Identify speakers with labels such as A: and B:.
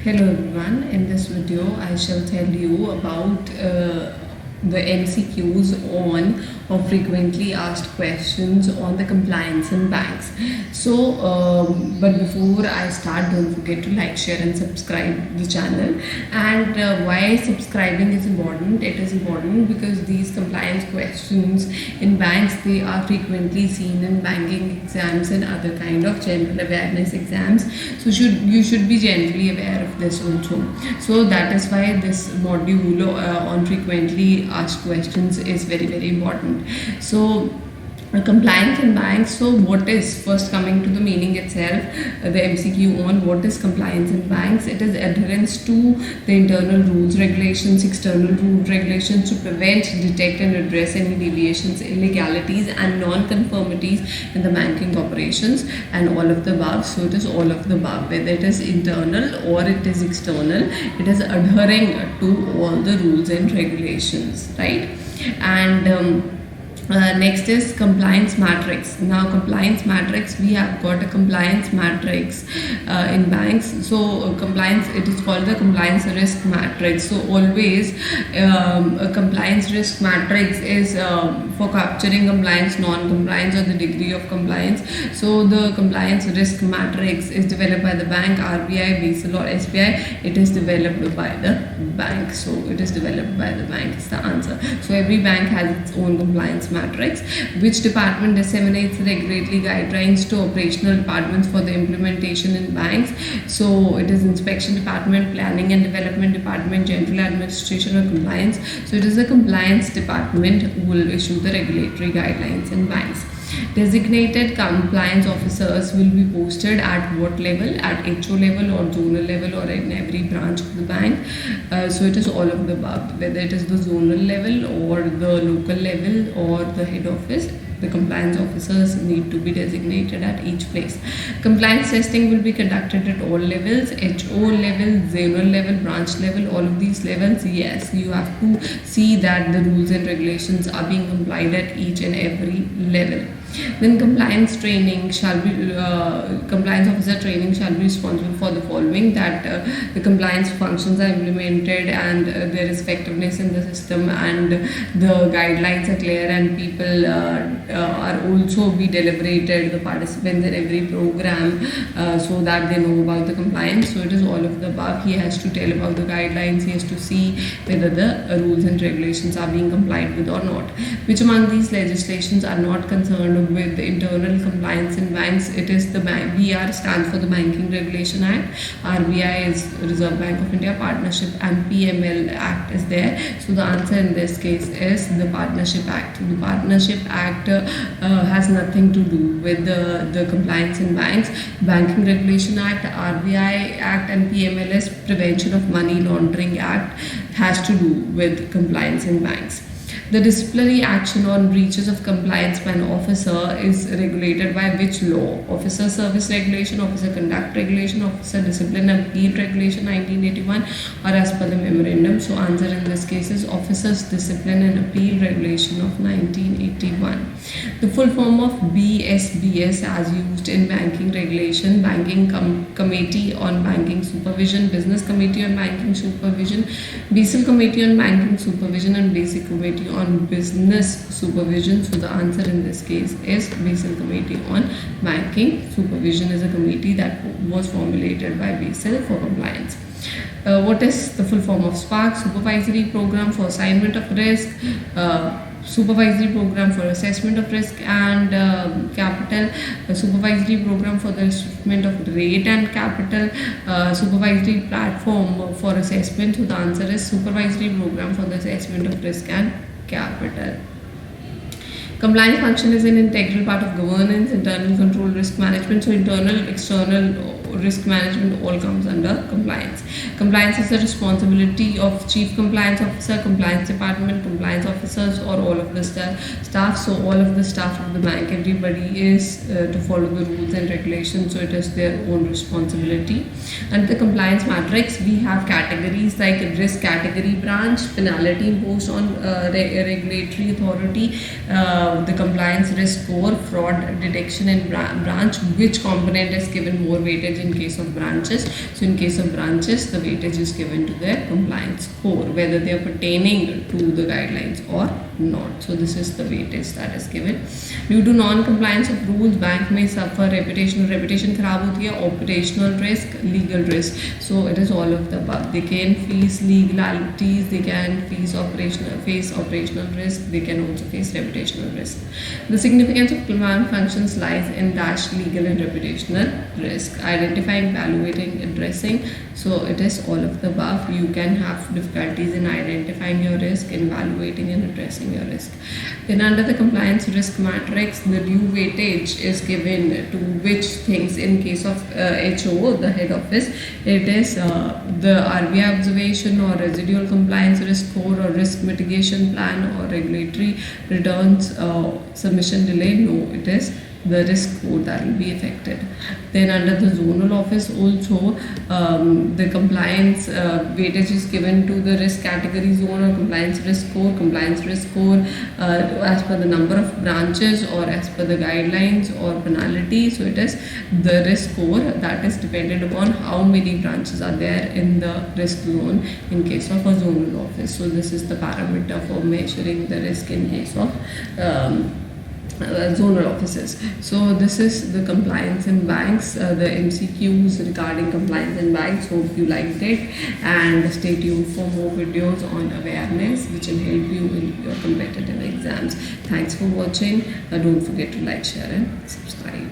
A: Hello everyone, in this video I shall tell you about the MCQs on or frequently asked questions on the compliance in banks. But before I start, don't forget to like, share and subscribe the channel. And why subscribing is important? It is important because these compliance questions in banks, they are frequently seen in banking exams and other kind of general awareness exams. So you should be generally aware of this also. So that is why this module on frequently asked questions is very important. So compliance in banks. So what is, first coming to the meaning itself, the MCQ on what is compliance in banks? It is adherence to the internal rules, regulations, external rules, regulations to prevent, detect and address any deviations, illegalities and non-conformities in the banking operations, and all of the above. So it is all of the above, whether it is internal or it is external, it is adhering to all the rules and regulations, right? And next is compliance matrix. Now compliance matrix, we have got a compliance matrix in banks. So compliance, it is called the compliance risk matrix. So always a compliance risk matrix is for capturing compliance, non-compliance or the degree of compliance. So the compliance risk matrix is developed by the bank, RBI, Basel or SBI. It is developed by the bank. So it is developed by the bank is the answer. So every bank has its own compliance matrix. Which department disseminates the regulatory guidelines to operational departments for the implementation in banks? So it is inspection department, planning and development department, general administration or compliance. So it is the compliance department who will issue the regulatory guidelines in banks. Designated compliance officers will be posted at what level? At HO level or zonal level or in every branch of the bank. So it is all of the above, whether it is the zonal level or the local level or the head office. The compliance officers need to be designated at each place. Compliance testing will be conducted at all levels, HO level, zonal level, branch level, all of these levels. Yes, you have to see that the rules and regulations are being complied at each and every level. Then compliance training shall be, compliance officer training shall be responsible for the following, that the compliance functions are implemented and there is effectiveness in the system and the guidelines are clear and people are also be deliberated, the participants in every program, so that they know about the compliance. So it is all of the above. He has to tell about the guidelines, he has to see whether the rules and regulations are being complied with or not. Which among these legislations are not concerned with the internal compliance in banks? It is the BR stands for the Banking Regulation Act, RBI is Reserve Bank of India, Partnership and PML Act is there. So the answer in this case is the Partnership Act. The Partnership Act has nothing to do with the compliance in banks. Banking Regulation Act, RBI Act and PMLS, Prevention of Money Laundering Act, has to do with compliance in banks. The disciplinary action on breaches of compliance by an officer is regulated by which law? Officer Service Regulation, Officer Conduct Regulation, Officer Discipline Appeal Regulation 1981, or as per the memorandum. So answer in this case is Officers Discipline and Appeal Regulation of 1981. The full form of BSBS as used in banking regulation: Banking Committee on Banking Supervision, Business Committee on Banking Supervision, Basel Committee on Banking Supervision and Basic Committee on Business Supervision. So the answer in this case is Basel Committee on Banking Supervision is a committee that was formulated by Basel for compliance. What is the full form of SPARK? Supervisory Program for Assignment of Risk, Supervisory Program for Assessment of Risk and Capital, Supervisory Program for the Assessment of Rate and Capital, Supervisory Platform for Assessment. So the answer is Supervisory Program for the Assessment of Risk and Capital. Compliance function is an integral part of governance, internal control, risk management. So internal, external risk management all comes under compliance. Compliance is the responsibility of Chief Compliance Officer, Compliance Department, compliance officers or all of the staff. So all of the staff of the bank, everybody is to follow the rules and regulations. So it is their own responsibility. And the compliance matrix, we have categories like risk category branch, penalty imposed on regulatory authority, the compliance risk score, fraud detection in branch, which component is given more weightage in case of branches. So in case of branches, the weightage is given to their compliance score, whether they are pertaining to the guidelines or not. So this is the weightage that is given. Due to non-compliance of rules, bank may suffer reputation खराब होती है, operational risk, legal risk. So it is all of the above. They can face legalities, they can face operational risk, they can also face reputational risk. The significance of compliance functions lies in dash legal and reputational risk. Identifying, evaluating, addressing. So it is all of the above. You can have difficulties in identifying your risk, in evaluating and addressing your risk. Then under the compliance risk matrix, the due weightage is given to which things. In case of HO, the head office, it is the RBI observation or residual compliance risk score or risk mitigation plan or regulatory returns submission delay. No, it is the risk score that will be affected. Then under the zonal office also, the compliance weightage is given to the risk category zone or compliance risk score as per the number of branches or as per the guidelines or penalty. So it is the risk score that is dependent upon how many branches are there in the risk zone in case of a zonal office. So this is the parameter for measuring the risk in case of zonal offices. So this is the compliance in banks, the MCQs regarding compliance in banks. Hope you liked it, and stay tuned for more videos on awareness which will help you in your competitive exams. Thanks for watching. Don't forget to like, share and subscribe.